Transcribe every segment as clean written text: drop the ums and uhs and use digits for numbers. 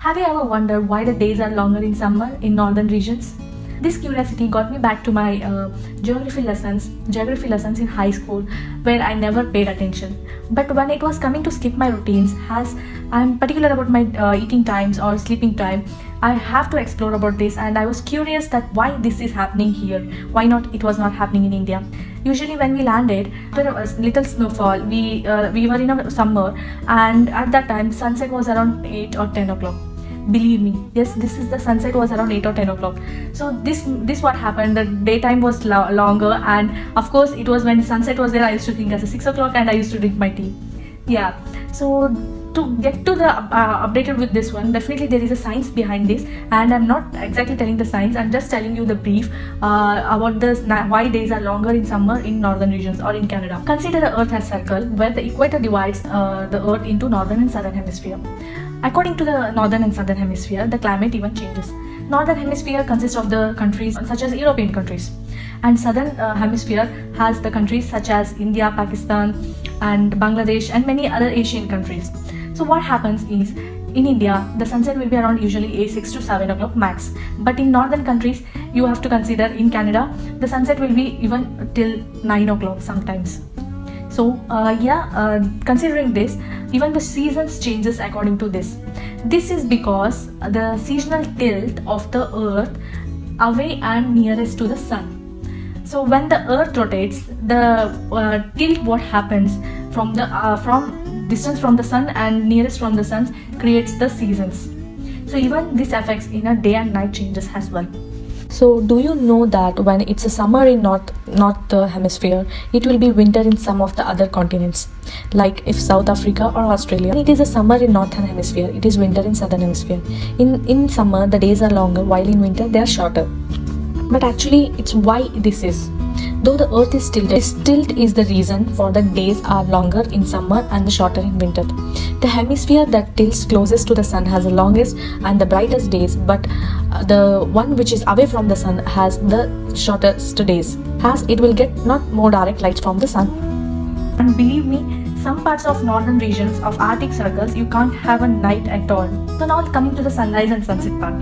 Have you ever wondered why the days are longer in summer in northern regions? This curiosity got me back to my geography lessons in high school, where I never paid attention. But when it was coming to skip my routines, as I'm particular about my eating times or sleeping time, I have to explore about this, and I was curious that why this is happening here. Why not? It was not happening in India. Usually, when we landed after a little snowfall, we were in a summer, and at that time sunset was around 8 or 10 o'clock. Believe me, yes, this is the sunset was around 8 or 10 o'clock. So this what happened. The daytime was longer, and of course it was when sunset was there. I used to think as a 6 o'clock, and I used to drink my tea. Yeah. So to get to the updated with this one, definitely there is a science behind this, and I'm not exactly telling the science. I'm just telling you the brief about this why days are longer in summer in northern regions or in Canada. Consider the Earth as circle where the equator divides the Earth into northern and southern hemisphere. According to the northern and southern hemisphere, the climate even changes. Northern hemisphere consists of the countries such as European countries, and southern hemisphere has the countries such as India, Pakistan, and Bangladesh, and many other Asian countries. So what happens is, in India, the sunset will be around usually 6 to 7 o'clock max. But in northern countries, you have to consider in Canada, the sunset will be even till 9 o'clock sometimes. So considering this, even the seasons changes according to this. This is because the seasonal tilt of the earth away and nearest to the sun. So when the earth rotates, the tilt what happens from the from distance from the sun and nearest from the sun creates the seasons. So even this affects in a day and night changes as well. So do you know that when it's a summer in north hemisphere, it will be winter in some of the other continents, like if South Africa or Australia. It is a summer in northern hemisphere, it is winter in southern hemisphere. In summer the days are longer, while in winter they are shorter. But actually it's why this is. Though the earth is tilted, this tilt is the reason for the days are longer in summer and shorter in winter. The hemisphere that tilts closest to the sun has the longest and the brightest days, but the one which is away from the sun has the shortest days, as it will get not more direct light from the sun. And believe me, some parts of northern regions of Arctic circles you can't have a night at all. So now coming to the sunrise and sunset part.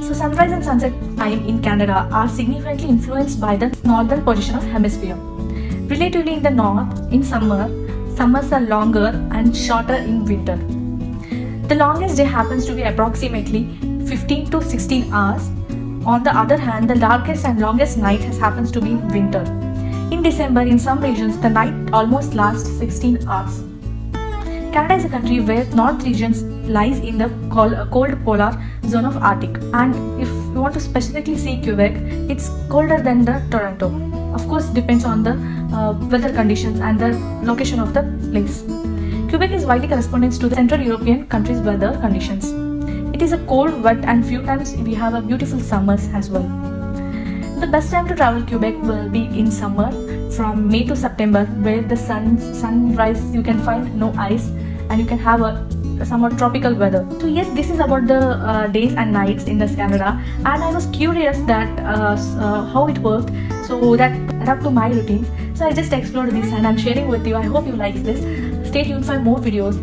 So sunrise and sunset time in Canada are significantly influenced by the northern position of hemisphere. Relatively in the north, in summer, summers are longer and shorter in winter. The longest day happens to be approximately 15 to 16 hours. On the other hand, the darkest and longest night happens to be in winter. In December, in some regions, the night almost lasts 16 hours. Canada is a country where north regions lies in the cold polar zone of Arctic, and if you want to specifically see Quebec, it's colder than the Toronto. Of course, depends on the weather conditions and the location of the place. Quebec is widely corresponds to the Central European countries' weather conditions. It is a cold, wet, and few times we have a beautiful summers as well. The best time to travel Quebec will be in summer from May to September, where the sunrise you can find no ice and you can have a somewhat tropical weather. So yes, this is about the days and nights in this Canada, and I was curious that how it worked, so that adapt to my routines. So I just explored this and I'm sharing with you. I hope you like this. Stay tuned for more videos.